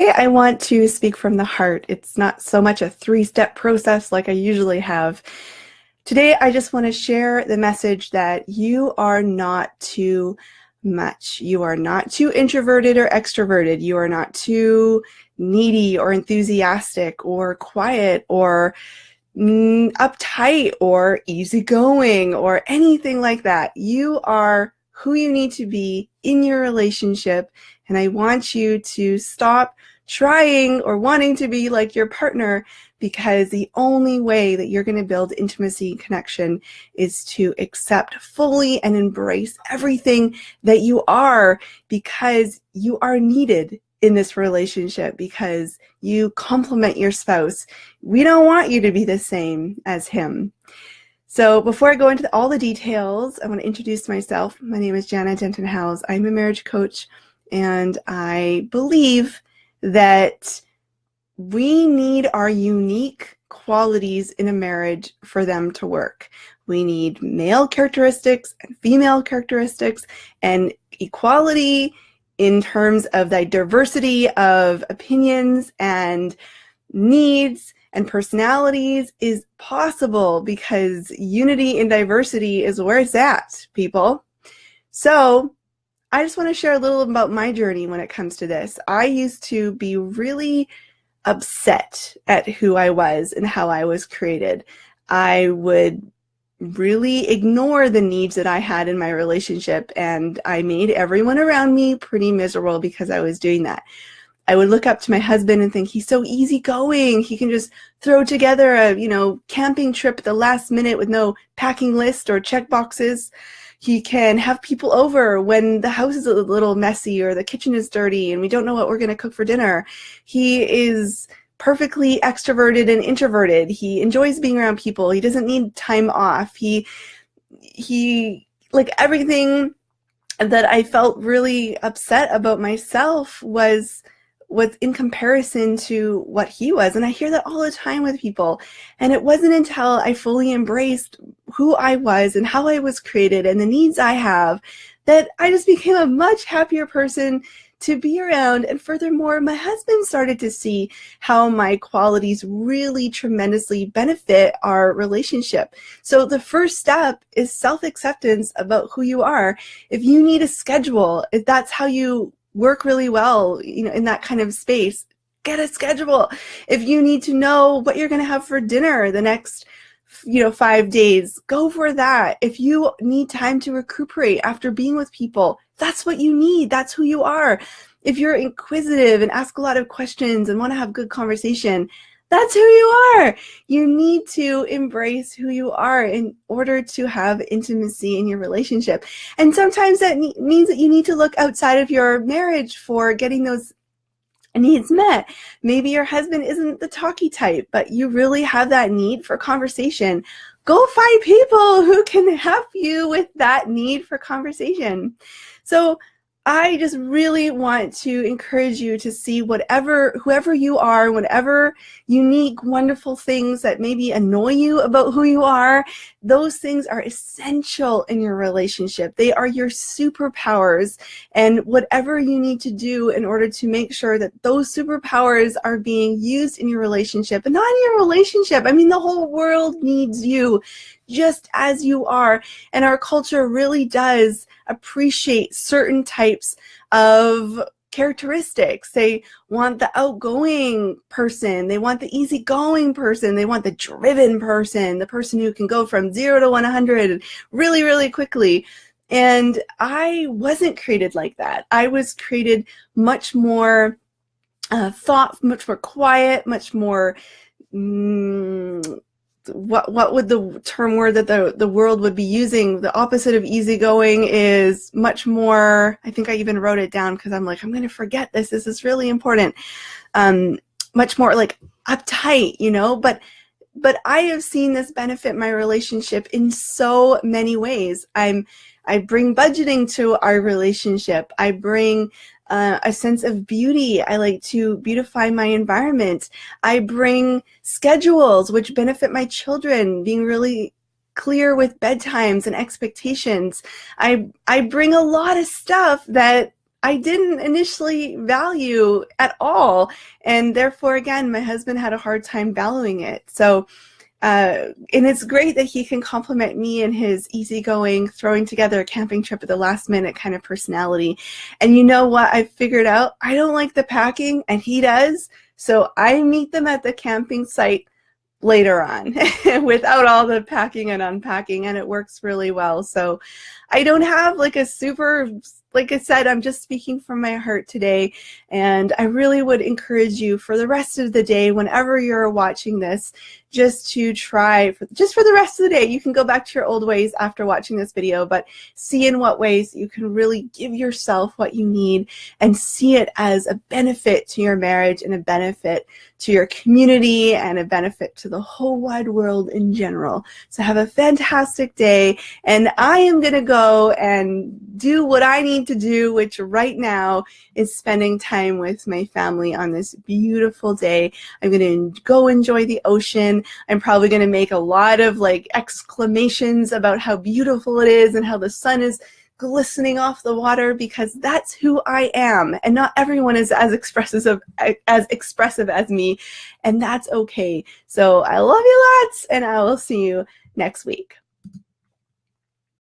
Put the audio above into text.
Today, I want to speak from the heart. It's not so much a three-step process like I usually have. Today, I just want to share the message that you are not too much. You are not too introverted or extroverted. You are not too needy or enthusiastic or quiet or uptight or easygoing or anything like that. You are who you need to be in your relationship, and I want you to stop trying or wanting to be like your partner, because the only way that you're going to build intimacy and connection is to accept fully and embrace everything that you are, because you are needed in this relationship, because you complement your spouse. We don't want you to be the same as him. So before I go into all the details, I want to introduce myself. My name is Janna Denton-Howes. I'm a marriage coach, and I believe that we need our unique qualities in a marriage for them to work. We need male characteristics and female characteristics, and equality in terms of the diversity of opinions and needs and personalities is possible, because unity in diversity is where it's at, people. So I just want to share a little about my journey when it comes to this. I used to be really upset at who I was and how I was created. I would really ignore the needs that I had in my relationship, and I made everyone around me pretty miserable because I was doing that. I would look up to my husband and think, he's so easygoing. He can just throw together a, camping trip at the last minute with no packing list or check boxes. He can have people over when the house is a little messy or the kitchen is dirty and we don't know what we're going to cook for dinner. He is perfectly extroverted and introverted. He enjoys being around people. He doesn't need time off. He like, everything that I felt really upset about myself was in comparison to what he was. And I hear that all the time with people. And it wasn't until I fully embraced who I was and how I was created and the needs I have that I just became a much happier person to be around. And furthermore, my husband started to see how my qualities really tremendously benefit our relationship. So the first step is self-acceptance about who you are. If you need a schedule, if that's how you work really well, in that kind of space, get a schedule. If you need to know what you're going to have for dinner the next 5 days, go for that. If you need time to recuperate after being with people, that's what you need. That's who you are. If you're inquisitive and ask a lot of questions and want to have good conversation, that's who you are. You need to embrace who you are in order to have intimacy in your relationship. And sometimes that means that you need to look outside of your marriage for getting those needs met. Maybe your husband isn't the talky type, but you really have that need for conversation. Go find people who can help you with that need for conversation. So I just really want to encourage you to see whoever you are, whatever unique, wonderful things that maybe annoy you about who you are, those things are essential in your relationship. They are your superpowers, and whatever you need to do in order to make sure that those superpowers are being used in your relationship, and not in your relationship. I mean, the whole world needs you just as you are. And our culture really does appreciate certain types of characteristics. They want the outgoing person. They want the easygoing person. They want the driven person, the person who can go from 0 to 100 really, really quickly. And I wasn't created like that. I was created much more much more quiet, much more what would the term word that the world would be using? The opposite of easygoing is much more, I think I even wrote it down because I'm like, I'm going to forget this. This is really important. Much more like uptight, but I have seen this benefit my relationship in so many ways. I bring budgeting to our relationship. I bring a sense of beauty. I like to beautify my environment. I bring schedules which benefit my children, being really clear with bedtimes and expectations. I bring a lot of stuff that I didn't initially value at all. And therefore, again, my husband had a hard time valuing it. So, and it's great that he can compliment me and his easygoing, throwing together a camping trip at the last minute kind of personality. And you know what I figured out? I don't like the packing, and he does. So I meet them at the camping site later on without all the packing and unpacking, and it works really well. So I don't have like a super, like I said, I'm just speaking from my heart today, and I really would encourage you for the rest of the day, whenever you're watching this, just to try, just for the rest of the day. You can go back to your old ways after watching this video, but see in what ways you can really give yourself what you need and see it as a benefit to your marriage and a benefit to your community and a benefit to the whole wide world in general. So have a fantastic day, and I am going to go and do what I need to do, which right now is spending time with my family on this beautiful day. I'm going to go enjoy the ocean. I'm probably going to make a lot of like exclamations about how beautiful it is and how the sun is glistening off the water, because that's who I am, and not everyone is as expressive as me, and that's okay. So I love you lots, and I will see you next week.